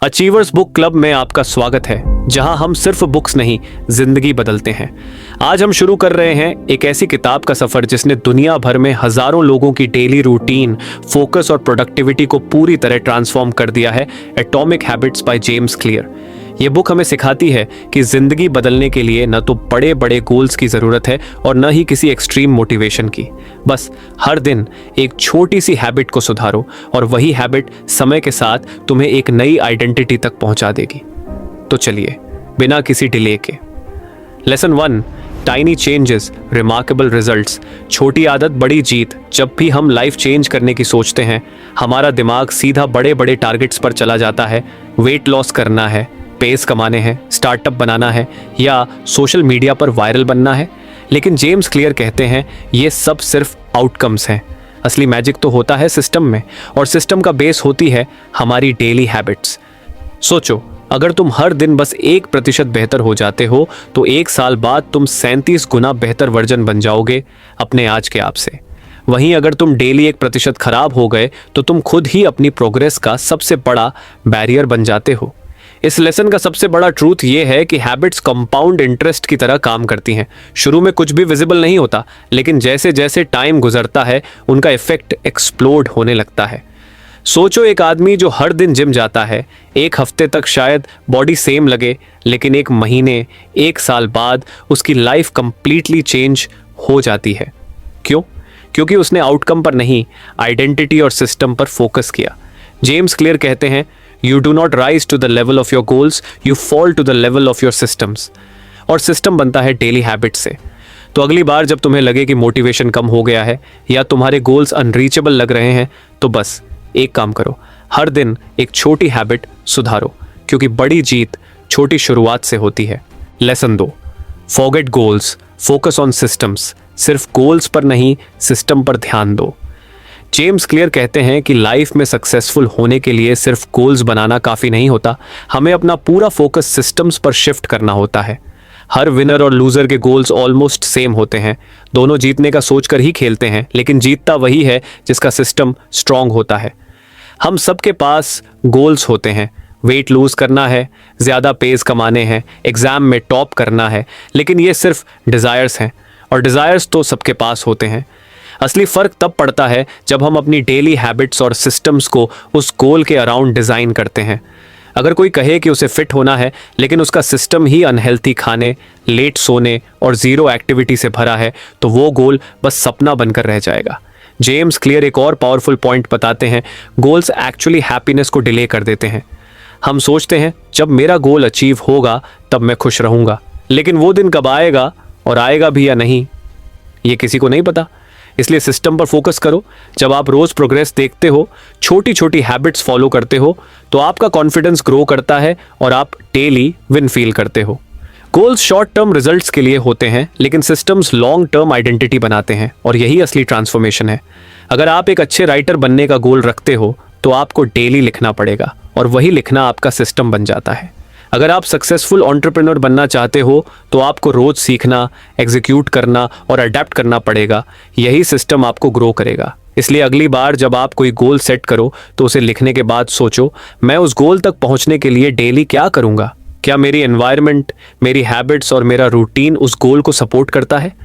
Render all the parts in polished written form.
Achievers book club में आपका स्वागत है, जहां हम सिर्फ बुक्स नहीं, जिंदगी बदलते हैं। आज हम शुरू कर रहे हैं एक ऐसी किताब का सफर जिसने दुनिया भर में हजारों लोगों की डेली रूटीन, फोकस और प्रोडक्टिविटी को पूरी तरह ट्रांसफॉर्म कर दिया है। Atomic habits by James clear. ये बुक हमें सिखाती है कि जिंदगी बदलने के लिए न तो बड़े बड़े गोल्स की जरूरत है और न ही किसी एक्सट्रीम मोटिवेशन की। बस हर दिन एक छोटी सी हैबिट को सुधारो और वही हैबिट समय के साथ तुम्हें एक नई आइडेंटिटी तक पहुंचा देगी। तो चलिए, बिना किसी डिले के। Lesson 1, tiny changes, remarkable results. छोटी आदत, बड़ी जीत। जब भी हम लाइफ चेंज करने की सोचते हैं, हमारा दिमाग सीधा बड़े बड़े टारगेट्स पर चला जाता है। वेट लॉस करना है, पेस कमाने हैं, स्टार्टअप बनाना है या सोशल मीडिया पर वायरल बनना है। लेकिन जेम्स क्लियर कहते हैं ये सब सिर्फ आउटकम्स हैं। असली मैजिक तो होता है सिस्टम में, और सिस्टम का बेस होती है हमारी डेली हैबिट्स। सोचो, अगर तुम हर दिन बस 1% बेहतर हो जाते हो तो 1 साल बाद तुम 37 गुना बेहतर वर्जन बन जाओगे अपने आज के आप से। वहीं अगर तुम डेली 1% खराब हो गए तो तुम खुद ही अपनी प्रोग्रेस का सबसे बड़ा बैरियर बन जाते हो। इस लेसन का सबसे बड़ा ट्रूथ ये है कि हैबिट्स कंपाउंड इंटरेस्ट की तरह काम करती हैं। शुरू में कुछ भी विजिबल नहीं होता, लेकिन जैसे जैसे टाइम गुजरता है उनका इफेक्ट एक्सप्लोड होने लगता है। सोचो, एक आदमी जो हर दिन जिम जाता है, 1 हफ्ते तक शायद बॉडी सेम लगे, लेकिन 1 महीने, 1 साल बाद उसकी लाइफ कंप्लीटली चेंज हो जाती है। क्यों? क्योंकि उसने आउटकम पर नहीं, आइडेंटिटी और सिस्टम पर फोकस किया। जेम्स क्लियर कहते हैं, You do not rise to the level of your goals, you fall to the level of your systems. और सिस्टम बनता है डेली हैबिट से। तो अगली बार जब तुम्हें लगे कि मोटिवेशन कम हो गया है या तुम्हारे गोल्स अनरीचेबल लग रहे हैं, तो बस एक काम करो, हर दिन एक छोटी हैबिट सुधारो, क्योंकि बड़ी जीत छोटी शुरुआत से होती है। Lesson 2, forget goals, focus on systems. सिर्फ गोल्स पर नहीं, सिस्टम पर ध्यान दो। जेम्स क्लियर कहते हैं कि लाइफ में सक्सेसफुल होने के लिए सिर्फ गोल्स बनाना काफ़ी नहीं होता, हमें अपना पूरा फोकस सिस्टम्स पर शिफ्ट करना होता है। हर विनर और लूज़र के गोल्स ऑलमोस्ट सेम होते हैं। दोनों जीतने का सोचकर ही खेलते हैं, लेकिन जीतता वही है जिसका सिस्टम स्ट्रांग होता है। हम सबके पास गोल्स होते हैं। वेट लूज़ करना है, ज़्यादा पेस कमाने हैं, एग्ज़ाम में टॉप करना है, लेकिन ये सिर्फ डिज़ायर्स हैं, और डिज़ायर्स तो सबके पास होते हैं। असली फ़र्क तब पड़ता है जब हम अपनी डेली हैबिट्स और सिस्टम्स को उस गोल के अराउंड डिज़ाइन करते हैं। अगर कोई कहे कि उसे फिट होना है, लेकिन उसका सिस्टम ही अनहेल्थी खाने, लेट सोने और ज़ीरो एक्टिविटी से भरा है, तो वो गोल बस सपना बनकर रह जाएगा। जेम्स क्लियर एक और पावरफुल पॉइंट बताते हैं, गोल्स एक्चुअली हैप्पीनेस को डिले कर देते हैं। हम सोचते हैं जब मेरा गोल अचीव होगा तब मैं खुश रहूँगा, लेकिन वो दिन कब आएगा और आएगा भी या नहीं, ये किसी को नहीं पता। इसलिए सिस्टम पर फोकस करो। जब आप रोज प्रोग्रेस देखते हो, छोटी छोटी हैबिट्स फॉलो करते हो, तो आपका कॉन्फिडेंस ग्रो करता है और आप डेली विन फील करते हो। गोल्स शॉर्ट टर्म रिजल्ट्स के लिए होते हैं, लेकिन सिस्टम्स लॉन्ग टर्म आइडेंटिटी बनाते हैं, और यही असली ट्रांसफॉर्मेशन है। अगर आप एक अच्छे राइटर बनने का गोल रखते हो तो आपको डेली लिखना पड़ेगा, और वही लिखना आपका सिस्टम बन जाता है। अगर आप सक्सेसफुल एंटरप्रेन्योर बनना चाहते हो तो आपको रोज सीखना, एग्जीक्यूट करना और अडेप्ट करना पड़ेगा। यही सिस्टम आपको ग्रो करेगा। इसलिए अगली बार जब आप कोई गोल सेट करो तो उसे लिखने के बाद सोचो, मैं उस गोल तक पहुंचने के लिए डेली क्या करूंगा? क्या मेरी एनवायरनमेंट, मेरी हैबिट्स और मेरा रूटीन उस गोल को सपोर्ट करता है?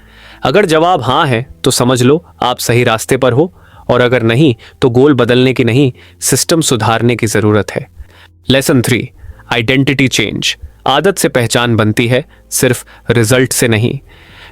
अगर जवाब हाँ है तो समझ लो आप सही रास्ते पर हो, और अगर नहीं तो गोल बदलने की नहीं, सिस्टम सुधारने की ज़रूरत है। Lesson 3, identity change. आदत से पहचान बनती है, सिर्फ रिजल्ट से नहीं।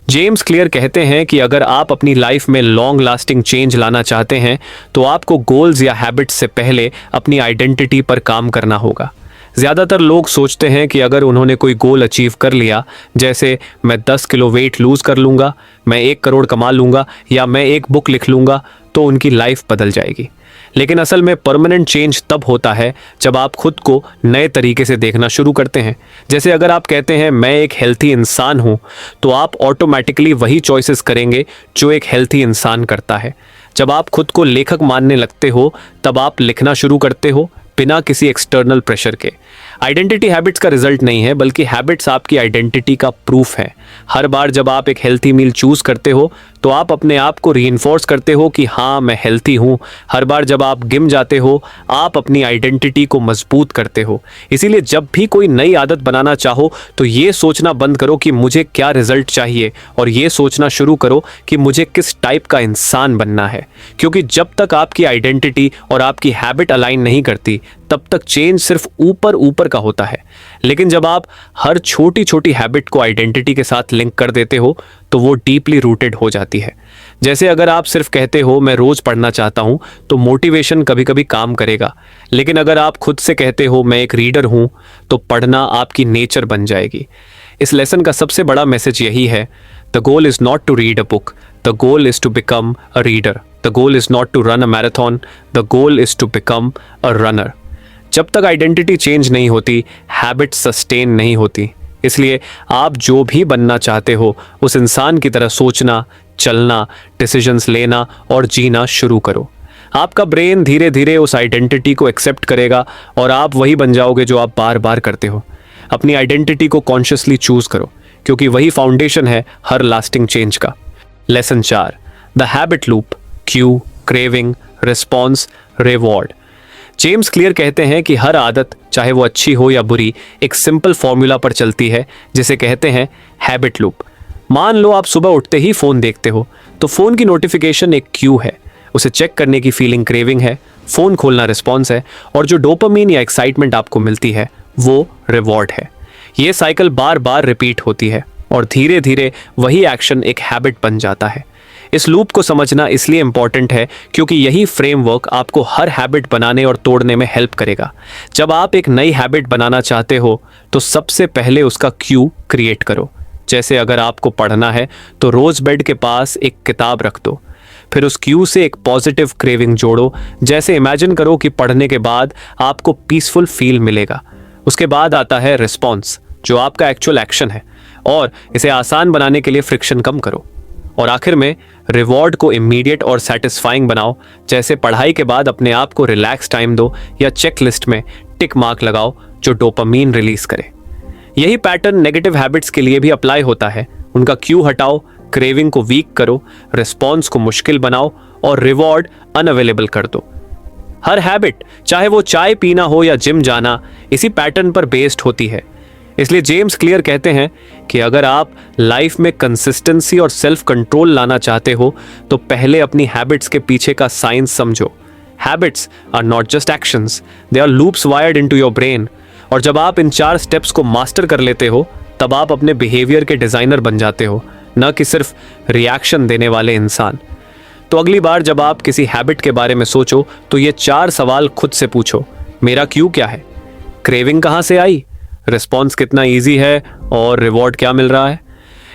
जेम्स क्लियर कहते हैं कि अगर आप अपनी लाइफ में लॉन्ग लास्टिंग चेंज लाना चाहते हैं तो आपको गोल्स या हैबिट्स से पहले अपनी आइडेंटिटी पर काम करना होगा। ज़्यादातर लोग सोचते हैं कि अगर उन्होंने कोई गोल अचीव कर लिया, जैसे मैं 10 किलो वेट लूज़ कर लूँगा, मैं 1 करोड़ कमा लूँगा या मैं एक बुक लिख लूँगा, तो उनकी लाइफ बदल जाएगी। लेकिन असल में परमानेंट चेंज तब होता है जब आप खुद को नए तरीके से देखना शुरू करते हैं। जैसे अगर आप कहते हैं मैं एक हेल्थी इंसान हूँ, तो आप ऑटोमेटिकली वही चॉइसेस करेंगे जो एक हेल्थी इंसान करता है। जब आप खुद को लेखक मानने लगते हो, तब आप लिखना शुरू करते हो, बिना किसी एक्सटर्नल प्रेशर के। आइडेंटिटी हैबिट्स का रिजल्ट नहीं है, बल्कि हैबिट्स आपकी आइडेंटिटी का प्रूफ है। हर बार जब आप एक हेल्थी मील चूज करते हो तो आप अपने आप को रीइंफोर्स करते हो कि हाँ, मैं हेल्थी हूँ। हर बार जब आप जिम जाते हो आप अपनी आइडेंटिटी को मजबूत करते हो। इसीलिए जब भी कोई नई आदत बनाना चाहो तो ये सोचना बंद करो कि मुझे क्या रिजल्ट चाहिए, और ये सोचना शुरू करो कि मुझे किस टाइप का इंसान बनना है। क्योंकि जब तक आपकी आइडेंटिटी और आपकी हैबिट अलाइन नहीं करती तब तक चेंज सिर्फ ऊपर ऊपर का होता है। लेकिन जब आप हर छोटी छोटी हैबिट को आइडेंटिटी के साथ लिंक कर देते हो तो वो डीपली रूटेड हो जाती है। जैसे अगर आप सिर्फ कहते हो मैं रोज पढ़ना चाहता हूं तो मोटिवेशन कभी कभी काम करेगा, लेकिन अगर आप खुद से कहते हो मैं एक रीडर हूं तो पढ़ना आपकी नेचर बन जाएगी। इस लेसन का सबसे बड़ा मैसेज यही है, the goal is not to read a book, the goal is to become a reader. The goal is not to run a marathon, the goal is to become a runner. जब तक identity change नहीं होती habit sustain नहीं होती। इसलिए आप जो भी बनना चाहते हो उस इंसान की तरह सोचना, चलना, डिसीजंस लेना और जीना शुरू करो। आपका ब्रेन धीरे धीरे उस आइडेंटिटी को एक्सेप्ट करेगा और आप वही बन जाओगे जो आप बार बार करते हो। अपनी आइडेंटिटी को कॉन्शियसली चूज करो, क्योंकि वही फाउंडेशन है हर लास्टिंग चेंज का। Lesson 4, the habit loop, Q, craving, response, reward. James Clear कहते हैं कि हर आदत, चाहे वो अच्छी हो या बुरी, एक सिंपल फॉर्मूला पर चलती है जिसे कहते हैं हैबिट लूप। मान लो आप सुबह उठते ही फोन देखते हो तो फोन की नोटिफिकेशन एक क्यू है, उसे चेक करने की फीलिंग क्रेविंग है, फोन खोलना रिस्पॉन्स है, और जो डोपामीन या एक्साइटमेंट आपको मिलती है वो रिवॉर्ड है। ये साइकिल बार बार रिपीट होती है और धीरे धीरे वही एक्शन एक हैबिट बन जाता है। इस लूप को समझना इसलिए इंपॉर्टेंट है क्योंकि यही फ्रेमवर्क आपको हर हैबिट बनाने और तोड़ने में हेल्प करेगा। जब आप एक नई हैबिट बनाना चाहते हो तो सबसे पहले उसका क्यू क्रिएट करो। जैसे अगर आपको पढ़ना है तो रोज बेड के पास एक किताब रख दो। फिर उस क्यू से एक पॉजिटिव क्रेविंग जोड़ो। जैसे इमेजिन करो कि पढ़ने के बाद आपको पीसफुल फील मिलेगा। उसके बाद आता है रिस्पॉन्स, जो आपका एक्चुअल एक्शन है, और इसे आसान बनाने के लिए फ्रिक्शन कम करो। और आखिर में रिवॉर्ड को इमीडिएट और सेटिस्फाइंग बनाओ। जैसे पढ़ाई के बाद अपने आप को रिलैक्स टाइम दो या चेक लिस्ट में टिक मार्क लगाओ जो डोपामीन रिलीज करे। यही पैटर्न नेगेटिव हैबिट्स के लिए भी अप्लाई होता है। उनका क्यू हटाओ, क्रेविंग को वीक करो, रिस्पॉन्स को मुश्किल बनाओ और रिवॉर्ड अनअवेलेबल कर दो। हर हैबिट, चाहे वो चाय पीना हो या जिम जाना, इसी पैटर्न पर बेस्ड होती है। इसलिए जेम्स क्लियर कहते हैं कि अगर आप लाइफ में कंसिस्टेंसी और सेल्फ कंट्रोल लाना चाहते हो तो पहले अपनी हैबिट्स के पीछे का साइंस समझो। Habits are not just actions, they are loops wired into your brain. और जब आप इन 4 स्टेप्स को मास्टर कर लेते हो तब आप अपने बिहेवियर के डिजाइनर बन जाते हो, न कि सिर्फ रिएक्शन देने वाले इंसान। तो अगली बार जब आप किसी हैबिट के बारे में सोचो तो ये 4 सवाल खुद से पूछो। मेरा क्यू क्या है? क्रेविंग कहाँ से आई? रिस्पॉन्स कितना इजी है? और रिवॉर्ड क्या मिल रहा है?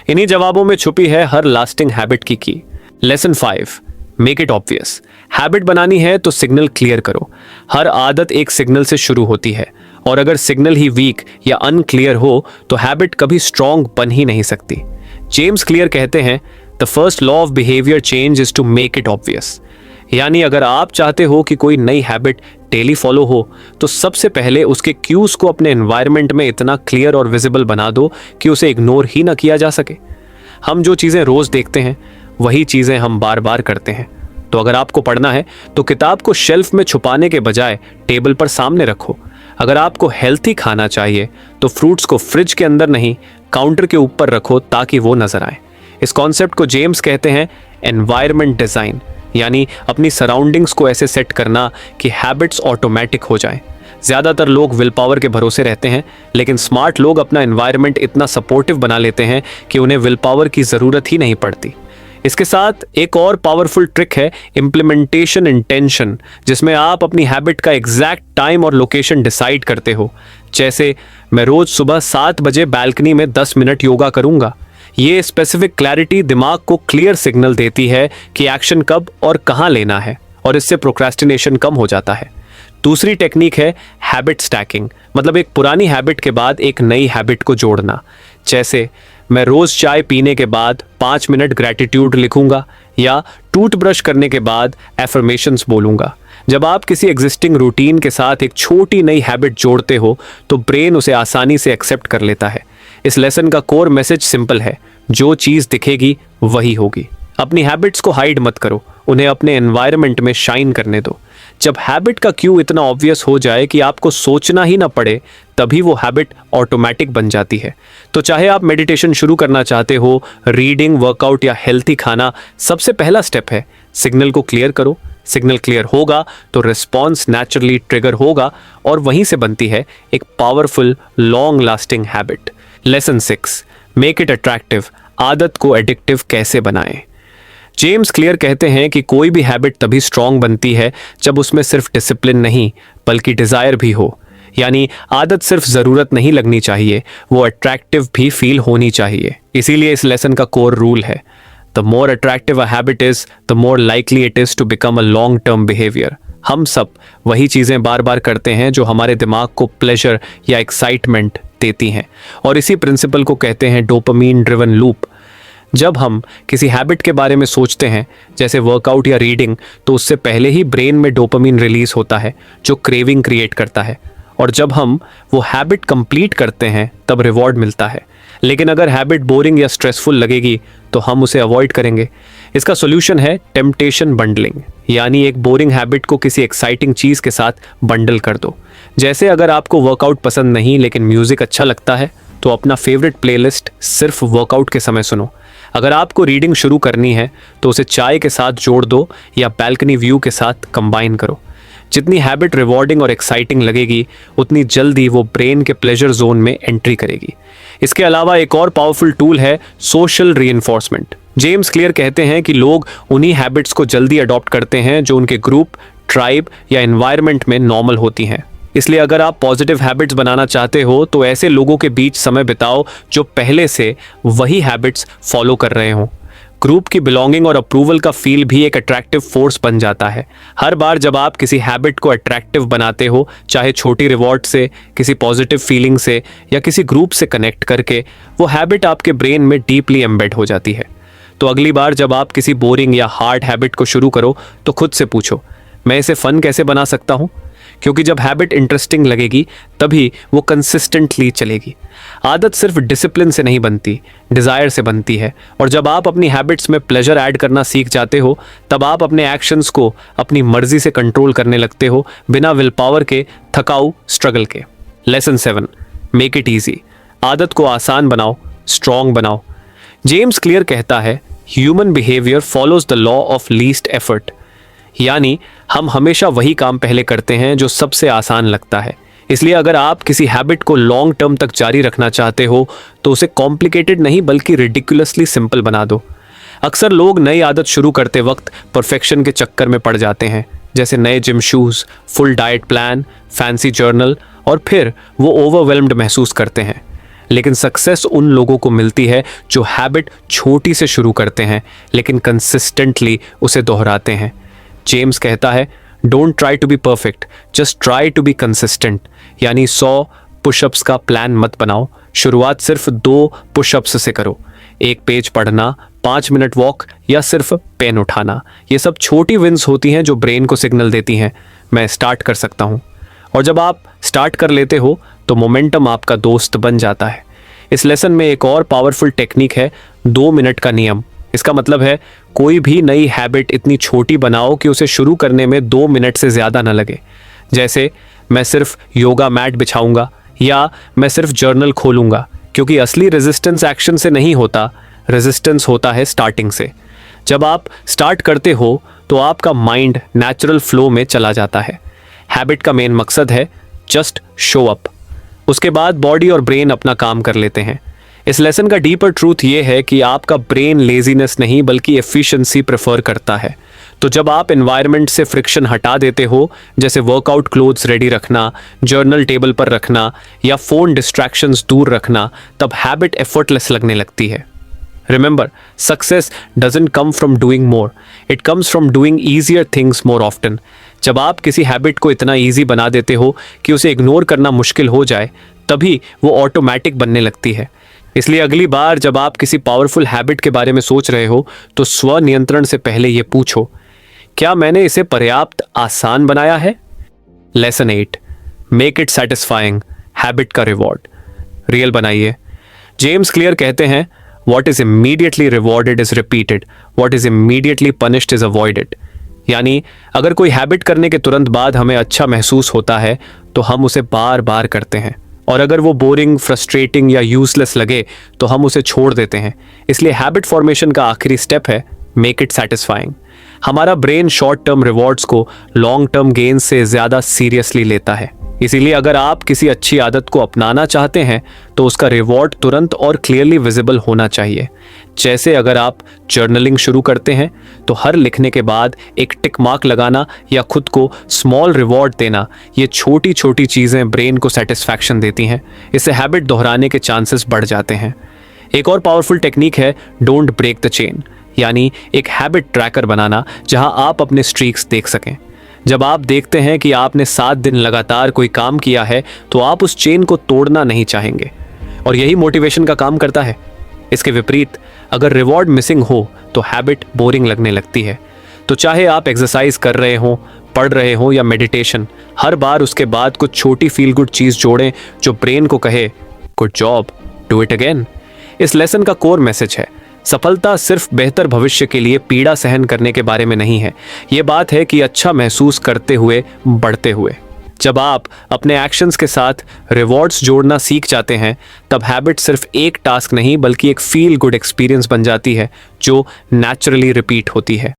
इन्हीं जवाबों में छुपी है हर लास्टिंग हैबिट की की। Lesson 5, make it obvious. Habit बनानी है तो सिग्नल क्लियर करो। हर आदत एक सिग्नल से शुरू होती है, और अगर सिग्नल ही वीक या अनक्लियर हो तो हैबिट कभी स्ट्रॉन्ग बन ही नहीं सकती। जेम्स क्लियर कहते हैं, the first law of behaviour change is to make it obvious. यानी अगर आप चाहते हो कि कोई नई हैबिट डेली फॉलो हो तो सबसे पहले उसके क्यूज को अपने एनवायरनमेंट में इतना क्लियर और विजिबल बना दो कि उसे इग्नोर ही ना किया जा सके। हम जो चीज़ें रोज देखते हैं वही चीज़ें हम बार बार करते हैं। तो अगर आपको पढ़ना है तो किताब को शेल्फ में छुपाने के बजाय टेबल पर सामने रखो। अगर आपको हेल्थी खाना चाहिए तो फ्रूट्स को फ्रिज के अंदर नहीं, काउंटर के ऊपर रखो ताकि वो नजर आए। इस कॉन्सेप्ट को जेम्स कहते हैं एनवायरनमेंट डिजाइन, यानी अपनी सराउंडिंग्स को ऐसे सेट करना कि हैबिट्स ऑटोमेटिक हो जाएं। ज़्यादातर लोग विल पावर के भरोसे रहते हैं, लेकिन स्मार्ट लोग अपना एनवायरनमेंट इतना सपोर्टिव बना लेते हैं कि उन्हें विल पावर की ज़रूरत ही नहीं पड़ती। इसके साथ एक और पावरफुल ट्रिक है इम्प्लीमेंटेशन इंटेंशन, जिसमें आप अपनी हैबिट का एग्जैक्ट टाइम और लोकेशन डिसाइड करते हो। जैसे मैं रोज सुबह 7 बजे बालकनी में 10 मिनट योगा करूंगा। ये स्पेसिफिक क्लैरिटी दिमाग को क्लियर सिग्नल देती है कि एक्शन कब और कहां लेना है, और इससे प्रोक्रेस्टिनेशन कम हो जाता है। दूसरी टेक्निक है हैबिट स्टैकिंग, मतलब एक पुरानी हैबिट के बाद एक नई हैबिट को जोड़ना। जैसे मैं रोज चाय पीने के बाद 5 मिनट ग्रैटिट्यूड लिखूंगा या टूथब्रश करने के बाद एफर्मेशंस बोलूंगा। जब आप किसी एग्जिस्टिंग रूटीन के साथ एक छोटी नई हैबिट जोड़ते हो तो ब्रेन उसे आसानी से एक्सेप्ट कर लेता है। इस लेसन का कोर मैसेज सिंपल है, जो चीज़ दिखेगी वही होगी। अपनी हैबिट्स को हाइड मत करो, उन्हें अपने एनवायरनमेंट में शाइन करने दो। जब हैबिट का क्यू इतना ऑब्वियस हो जाए कि आपको सोचना ही ना पड़े, तभी वो हैबिट ऑटोमेटिक बन जाती है। तो चाहे आप मेडिटेशन शुरू करना चाहते हो, रीडिंग, वर्कआउट या हेल्थी खाना, सबसे पहला स्टेप है सिग्नल को क्लियर करो। सिग्नल क्लियर होगा तो रिस्पॉन्स नेचुरली ट्रिगर होगा और वहीं से बनती है एक powerful long lasting habit. Lesson 6, make it attractive. आदत को एडिक्टिव कैसे बनाएं? जेम्स क्लियर कहते हैं कि कोई भी हैबिट तभी स्ट्रांग बनती है जब उसमें सिर्फ डिसिप्लिन नहीं बल्कि डिजायर भी हो। यानी आदत सिर्फ जरूरत नहीं लगनी चाहिए, वो अट्रैक्टिव भी फील होनी चाहिए। इसीलिए इस लेसन का कोर रूल है, the more attractive a habit is, the more likely it is to become a long term behaviour. हम सब वही चीजें बार बार करते हैं जो हमारे दिमाग को प्लेजर या एक्साइटमेंट देती हैं, और इसी प्रिंसिपल को कहते हैं डोपामीन ड्रिवन लूप। जब हम किसी हैबिट के बारे में सोचते हैं, जैसे वर्कआउट या रीडिंग, तो उससे पहले ही ब्रेन में डोपामीन रिलीज होता है जो क्रेविंग क्रिएट करता है, और जब हम वो हैबिट कंप्लीट करते हैं तब रिवॉर्ड मिलता है। लेकिन अगर हैबिट बोरिंग या स्ट्रेसफुल लगेगी तो हम उसे अवॉइड करेंगे। इसका सॉल्यूशन है टेम्पटेशन बंडलिंग, यानी एक बोरिंग हैबिट को किसी एक्साइटिंग चीज़ के साथ बंडल कर दो। जैसे अगर आपको वर्कआउट पसंद नहीं लेकिन म्यूज़िक अच्छा लगता है, तो अपना फेवरेट प्लेलिस्ट सिर्फ वर्कआउट के समय सुनो। अगर आपको रीडिंग शुरू करनी है तो उसे चाय के साथ जोड़ दो या बैल्कनी व्यू के साथ कंबाइन करो। जितनी हैबिट रिवॉर्डिंग और एक्साइटिंग लगेगी, उतनी जल्दी वो ब्रेन के प्लेजर जोन में एंट्री करेगी। इसके अलावा एक और पावरफुल टूल है सोशल रीइंफोर्समेंट। जेम्स क्लियर कहते हैं कि लोग उन्हीं हैबिट्स को जल्दी अडॉप्ट करते हैं जो उनके ग्रुप, ट्राइब या एनवायरनमेंट में नॉर्मल होती हैं। इसलिए अगर आप पॉजिटिव हैबिट्स बनाना चाहते हो तो ऐसे लोगों के बीच समय बिताओ जो पहले से वही हैबिट्स फॉलो कर रहे हों। ग्रुप की बिलोंगिंग और अप्रूवल का फील भी एक अट्रैक्टिव फोर्स बन जाता है। हर बार जब आप किसी हैबिट को अट्रैक्टिव बनाते हो, चाहे छोटी रिवॉर्ड से, किसी पॉजिटिव फीलिंग से या किसी ग्रुप से कनेक्ट करके, वो हैबिट आपके ब्रेन में डीपली एम्बेड हो जाती है। तो अगली बार जब आप किसी बोरिंग या हार्ड हैबिट को शुरू करो तो खुद से पूछो, मैं इसे फन कैसे बना सकता हूँ? क्योंकि जब हैबिट इंटरेस्टिंग लगेगी तभी वो कंसिस्टेंटली चलेगी। आदत सिर्फ डिसिप्लिन से नहीं बनती, डिज़ायर से बनती है, और जब आप अपनी हैबिट्स में प्लेजर ऐड करना सीख जाते हो, तब आप अपने एक्शंस को अपनी मर्जी से कंट्रोल करने लगते हो, बिना विल पावर के, थकाऊ स्ट्रगल के। Lesson 7, make it easy. आदत को आसान बनाओ, स्ट्रॉन्ग बनाओ। जेम्स क्लियर कहता है, human behaviour follows the law of least effort, यानी हम हमेशा वही काम पहले करते हैं जो सबसे आसान लगता है। इसलिए अगर आप किसी हैबिट को लॉन्ग टर्म तक जारी रखना चाहते हो तो उसे कॉम्प्लिकेटेड नहीं बल्कि रिडिकुलसली सिंपल बना दो। अक्सर लोग नई आदत शुरू करते वक्त परफेक्शन के चक्कर में पड़ जाते हैं, जैसे नए gym shoes, full diet plan, fancy journal, और फिर वो ओवरवेल्म्ड महसूस करते हैं। लेकिन सक्सेस उन लोगों को मिलती है जो हैबिट छोटी से शुरू करते हैं लेकिन कंसिस्टेंटली उसे दोहराते हैं। जेम्स कहता है, don't try to be perfect, just try to be consistent. यानी 100 पुशअप्स का प्लान मत बनाओ, शुरुआत सिर्फ 2 पुशअप्स से करो। 1 पेज पढ़ना, 5 मिनट वॉक या सिर्फ पेन उठाना, ये सब छोटी विंस होती हैं जो ब्रेन को सिग्नल देती हैं, मैं स्टार्ट कर सकता हूँ। और जब आप स्टार्ट कर लेते हो तो मोमेंटम आपका दोस्त बन जाता है। इस लेसन में एक और पावरफुल टेक्निक है, 2 मिनट का नियम। इसका मतलब है कोई भी नई हैबिट इतनी छोटी बनाओ कि उसे शुरू करने में 2 मिनट से ज़्यादा ना लगे। जैसे मैं सिर्फ योगा मैट बिछाऊंगा या मैं सिर्फ जर्नल खोलूंगा, क्योंकि असली रेजिस्टेंस एक्शन से नहीं होता, रेजिस्टेंस होता है स्टार्टिंग से। जब आप स्टार्ट करते हो तो आपका माइंड नेचुरल फ्लो में चला जाता है। हैबिट का मेन मकसद है जस्ट शो अप, उसके बाद बॉडी और ब्रेन अपना काम कर लेते हैं। इस लेसन का डीपर ट्रूथ ये है कि आपका ब्रेन लेजीनेस नहीं बल्कि एफिशिएंसी प्रेफर करता है। तो जब आप एनवायरनमेंट से फ्रिक्शन हटा देते हो, जैसे वर्कआउट क्लोथ्स रेडी रखना, जर्नल टेबल पर रखना या फ़ोन डिस्ट्रैक्शंस दूर रखना, तब हैबिट एफर्टलेस लगने लगती है। Remember, success doesn't come from doing more, it comes from doing easier things more often. जब आप किसी हैबिट को इतना ईजी बना देते हो कि उसे इग्नोर करना मुश्किल हो जाए, तभी वो ऑटोमेटिक बनने लगती है। इसलिए अगली बार जब आप किसी पावरफुल हैबिट के बारे में सोच रहे हो तो स्व नियंत्रण से पहले ये पूछो, क्या मैंने इसे पर्याप्त आसान बनाया है? Lesson 8, make it satisfying, habit का रिवॉर्ड। रियल बनाइए। जेम्स क्लियर कहते हैं, what is immediately rewarded is repeated, what is immediately punished is avoided. यानी अगर कोई हैबिट करने के तुरंत बाद हमें अच्छा महसूस होता है तो हम उसे बार बार करते हैं, और अगर वो बोरिंग, फ्रस्ट्रेटिंग या यूजलेस लगे तो हम उसे छोड़ देते हैं। इसलिए हैबिट फॉर्मेशन का आखिरी स्टेप है मेक इट सेटिस्फाइंग। हमारा ब्रेन शॉर्ट टर्म रिवॉर्ड्स को लॉन्ग टर्म गेन से ज़्यादा सीरियसली लेता है। इसीलिए अगर आप किसी अच्छी आदत को अपनाना चाहते हैं तो उसका रिवॉर्ड तुरंत और क्लियरली विजिबल होना चाहिए। जैसे अगर आप जर्नलिंग शुरू करते हैं तो हर लिखने के बाद एक टिक मार्क लगाना या खुद को स्मॉल रिवॉर्ड देना, ये छोटी छोटी चीज़ें ब्रेन को सेटिस्फैक्शन देती हैं। इससे हैबिट दोहराने के चांसेस बढ़ जाते हैं। एक और पावरफुल टेक्निक है डोंट ब्रेक द चेन, यानी एक हैबिट ट्रैकर बनाना जहां आप अपने स्ट्रीक्स देख सकें। जब आप देखते हैं कि आपने 7 दिन लगातार कोई काम किया है तो आप उस चेन को तोड़ना नहीं चाहेंगे, और यही मोटिवेशन का काम करता है। इसके विपरीत अगर रिवॉर्ड मिसिंग हो तो हैबिट बोरिंग लगने लगती है। तो चाहे आप एक्सरसाइज कर रहे हो, पढ़ रहे हो या मेडिटेशन, हर बार उसके बाद कुछ छोटी फील गुड चीज़ जोड़ें जो ब्रेन को कहे good job, do it again. इस लेसन का कोर मैसेज है, सफलता सिर्फ बेहतर भविष्य के लिए पीड़ा सहन करने के बारे में नहीं है। ये बात है कि अच्छा महसूस करते हुए बढ़ते हुए। जब आप अपने एक्शंस के साथ रिवॉर्ड्स जोड़ना सीख जाते हैं तब हैबिट सिर्फ एक टास्क नहीं बल्कि एक फील गुड एक्सपीरियंस बन जाती है जो नेचुरली रिपीट होती है।